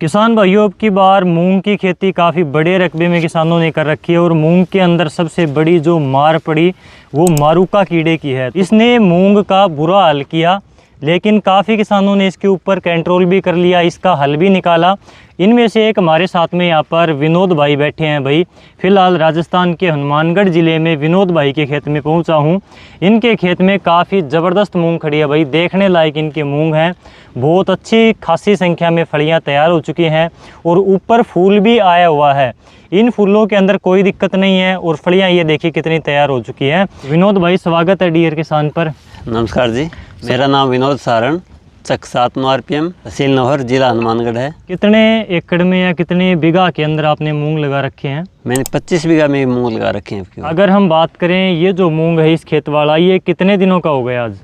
किसान भाइयों, अब की बार मूंग की खेती काफ़ी बड़े रकबे में किसानों ने कर रखी है और मूंग के अंदर सबसे बड़ी जो मार पड़ी वो मारूका कीड़े की है। इसने मूंग का बुरा हाल किया, लेकिन काफ़ी किसानों ने इसके ऊपर कंट्रोल भी कर लिया, इसका हल भी निकाला। इनमें से एक हमारे साथ में यहाँ पर विनोद भाई बैठे हैं। भाई फ़िलहाल राजस्थान के हनुमानगढ़ ज़िले में विनोद भाई के खेत में पहुँचा हूँ। इनके खेत में काफ़ी ज़बरदस्त मूंग खड़ी है भाई, देखने लायक इनके मूंग हैं। बहुत अच्छी खासी संख्या में फलियाँ तैयार हो चुकी हैं और ऊपर फूल भी आया हुआ है। इन फूलों के अंदर कोई दिक्कत नहीं है और फलियाँ ये देखिए कितनी तैयार हो चुकी हैं। विनोद भाई, स्वागत है डियर किसान पर। नमस्कार जी, मेरा नाम विनोद सारण, चक 7 RPM, तहसील नौहर, जिला हनुमानगढ़ है। कितने एकड़ में या कितने बीघा के अंदर आपने मूंग लगा रखे हैं? मैंने 25 बीघा में मूंग लगा रखे हैं। अगर हम बात करें, ये जो मूंग है इस खेत वाला, ये कितने दिनों का हो गया आज?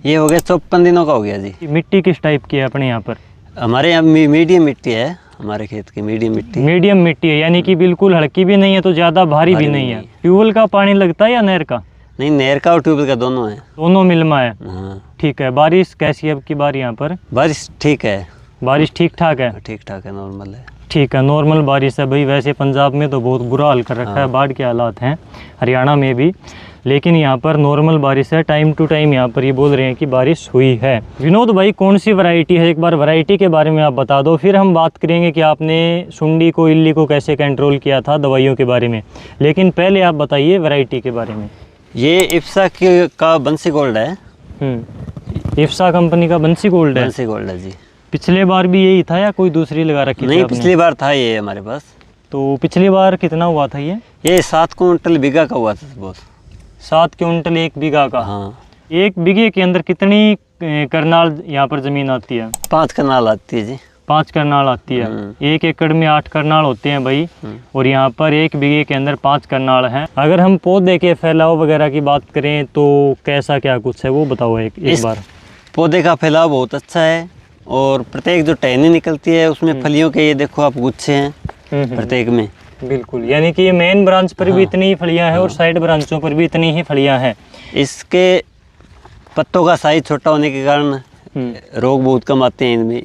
ये हो गया 54 दिनों का हो गया जी। मिट्टी किस टाइप की है अपने यहाँ पर? हमारे यहाँ मीडियम मिट्टी है, हमारे खेत की मीडियम मिट्टी है, यानी कि बिल्कुल हल्की भी नहीं है तो ज़्यादा भारी भी नहीं है। ट्यूबवेल का पानी लगता है या नहर का? नहीं, नहर का और ट्यूबवेल का दोनों है। दोनों मिलमा है। हाँ। ठीक है। बारिश कैसी है अब की बार यहाँ पर? बारिश ठीक है। बारिश ठीक ठाक है? ठीक ठाक है, नॉर्मल है। ठीक है, नॉर्मल बारिश है भाई। वैसे पंजाब में तो बहुत बुरा हाल कर रखा है, बाढ़ के हालात हैं, हरियाणा में भी, लेकिन यहाँ पर नॉर्मल बारिश है। टाइम टू टाइम यहाँ पर ये बोल रहे हैं कि बारिश हुई है। विनोद भाई, कौन सी वैरायटी है, एक बार वैरायटी के बारे में आप बता दो, फिर हम बात करेंगे कि आपने सुंडी को, इल्ली को कैसे कंट्रोल किया था, दवाइयों के बारे में। लेकिन पहले आप बताइए वैरायटी के बारे में। ये इफ्सा का बंसी गोल्ड है। इफ्सा कंपनी का बंसी गोल्ड है? बंसी गोल्ड है जी। पिछले बार भी यही था या कोई दूसरी लगा रखी थी? नहीं, पिछली बार था ये हमारे पास। तो पिछली बार कितना हुआ था ये? 7 कुंटल बीघा का हुआ था बॉस। 7 क्विंटल 1 बीघा का? हाँ। 1 बीघे के अंदर कितनी करनाल यहाँ पर ज़मीन आती है? 5 करनाल आती है जी। 5 करनाल आती है। 1 एकड़ में 8 करनाल होते हैं भाई, और यहाँ पर 1 बीघे के अंदर 5 करनाल हैं। अगर हम पौधे के फैलाव वगैरह की बात करें तो कैसा क्या कुछ है वो बताओ एक बार। पौधे का फैलाव बहुत अच्छा है और प्रत्येक जो टहनी निकलती है उसमें फलियों के, ये देखो आप, गुच्छे हैं प्रत्येक में। बिल्कुल, यानी कि ये मेन ब्रांच पर भी इतनी ही फलियां हैं और साइड ब्रांचों पर भी इतनी ही फलियां हैं। इसके पत्तों का साइज छोटा होने के कारण रोग बहुत कम आते हैं इनमें।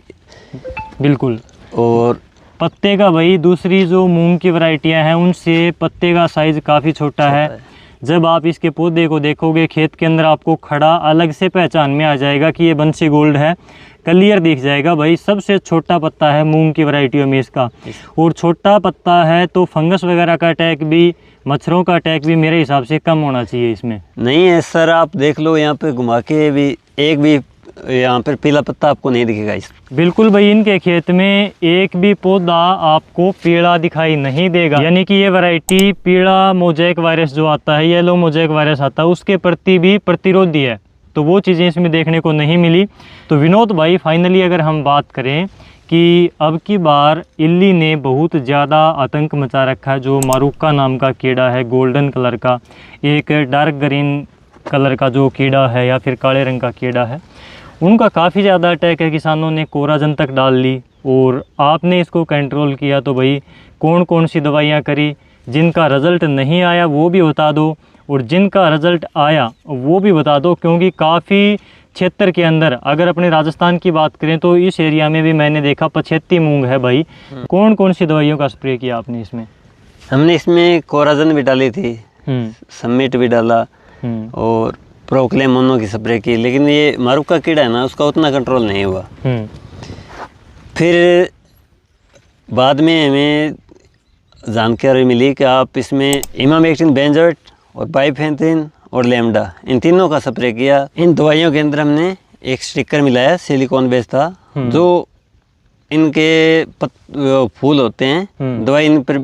बिल्कुल। और पत्ते का भाई, दूसरी जो मूंग की वैरायटियां हैं उनसे पत्ते का साइज काफ़ी छोटा है। जब आप इसके पौधे को देखोगे खेत के अंदर, आपको खड़ा अलग से पहचान में आ जाएगा कि ये बंसी गोल्ड है, क्लियर दिख जाएगा भाई। सबसे छोटा पत्ता है मूंग की वैरायटियों में इसका, और छोटा पत्ता है तो फंगस वगैरह का अटैक भी, मच्छरों का अटैक भी मेरे हिसाब से कम होना चाहिए इसमें। नहीं है सर, आप देख लो यहाँ पे घुमा के भी, एक भी यहाँ पर पीला पत्ता आपको नहीं दिखेगा इस। बिल्कुल भाई, इनके खेत में एक भी पौधा आपको पीला दिखाई नहीं देगा, यानी कि ये वैरायटी पीला मोज़ेक वायरस जो आता है, येलो मोज़ेक वायरस आता है, उसके प्रति भी प्रतिरोधी है। तो वो चीज़ें इसमें देखने को नहीं मिली। तो विनोद भाई, फाइनली अगर हम बात करें कि अब की बार इल्ली ने बहुत ज़्यादा आतंक मचा रखा है। जो मारूका नाम का कीड़ा है, गोल्डन कलर का, एक डार्क ग्रीन कलर का जो कीड़ा है या फिर काले रंग का कीड़ा है, उनका काफ़ी ज़्यादा अटैक है। किसानों ने कोराजन तक डाल ली और आपने इसको कंट्रोल किया। तो भाई कौन कौन सी दवाइयाँ करी, जिनका रिज़ल्ट नहीं आया वो भी बता दो, और जिनका रिज़ल्ट आया वो भी बता दो, क्योंकि काफ़ी क्षेत्र के अंदर, अगर अपने राजस्थान की बात करें तो इस एरिया में भी मैंने देखा 75 मूंग है भाई। कौन कौन सी दवाइयों का स्प्रे किया आपने इसमें? हमने इसमें कोराजन भी डाली थी, समिट भी डाला और प्रोक्लेम मोनो की स्प्रे की, लेकिन ये मारूका कीड़ा है ना, उसका उतना कंट्रोल नहीं हुआ। फिर बाद में हमें जानकारी मिली कि आप इसमें इमामेक्टिन बेंजोएट और बाइफेंथ्रिन और लेमडा, इन तीनों का स्प्रे किया। इन दवाइयों के अंदर हमने एक स्टिकर मिलाया, सिलिकॉन बेस था, जो इनके फूल होते हैं, दवाई इन पर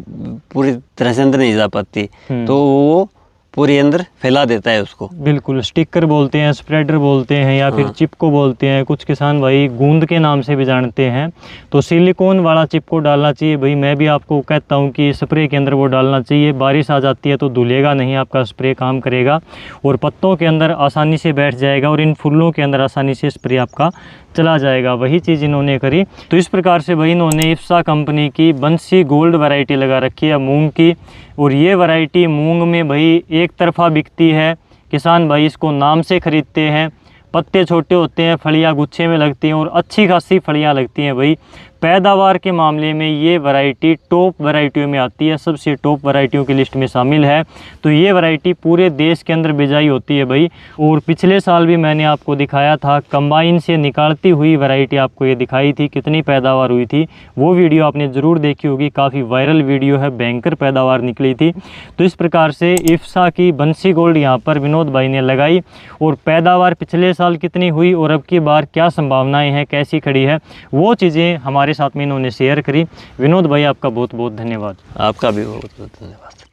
पूरी तरह से अंदर नहीं जा पाती, तो वो पूरी अंदर फैला देता है उसको। बिल्कुल, स्टिकर बोलते हैं, स्प्रेडर बोलते हैं, या फिर चिपको बोलते हैं, कुछ किसान भाई गूंद के नाम से भी जानते हैं। तो सिलिकॉन वाला चिपको डालना चाहिए भाई। मैं भी आपको कहता हूं कि स्प्रे के अंदर वो डालना चाहिए। बारिश आ जाती है तो धुलेगा नहीं, आपका स्प्रे काम करेगा और पत्तों के अंदर आसानी से बैठ जाएगा और इन फूलों के अंदर आसानी से स्प्रे आपका चला जाएगा। वही चीज़ इन्होंने करी। तो इस प्रकार से भाई इन्होंने इफ्सा कंपनी की बंसी गोल्ड वैरायटी लगा रखी है मूंग की, और ये वैरायटी मूंग में भाई एक तरफा बिकती है। किसान भाई इसको नाम से ख़रीदते हैं। पत्ते छोटे होते हैं, फलियां गुच्छे में लगती हैं और अच्छी खासी फलियां लगती हैं भाई। पैदावार के मामले में ये वैरायटी टॉप वैरायटियों में आती है, सबसे टॉप वैरायटियों की लिस्ट में शामिल है। तो ये वैरायटी पूरे देश के अंदर बिजाई होती है भाई। और पिछले साल भी मैंने आपको दिखाया था, कंबाइन से निकालती हुई वैरायटी आपको ये दिखाई थी, कितनी पैदावार हुई थी। वो वीडियो आपने ज़रूर देखी होगी, काफ़ी वायरल वीडियो है, भयंकर पैदावार निकली थी। तो इस प्रकार से इफ्सा की बंसी गोल्ड यहाँ पर विनोद भाई ने लगाई, और पैदावार पिछले साल कितनी हुई और अब की बार क्या संभावनाएं हैं, कैसी खड़ी है, वो चीज़ें हमारे साथ में इन्होंने शेयर करी। विनोद भाई आपका बहुत बहुत धन्यवाद। आपका भी बहुत बहुत धन्यवाद।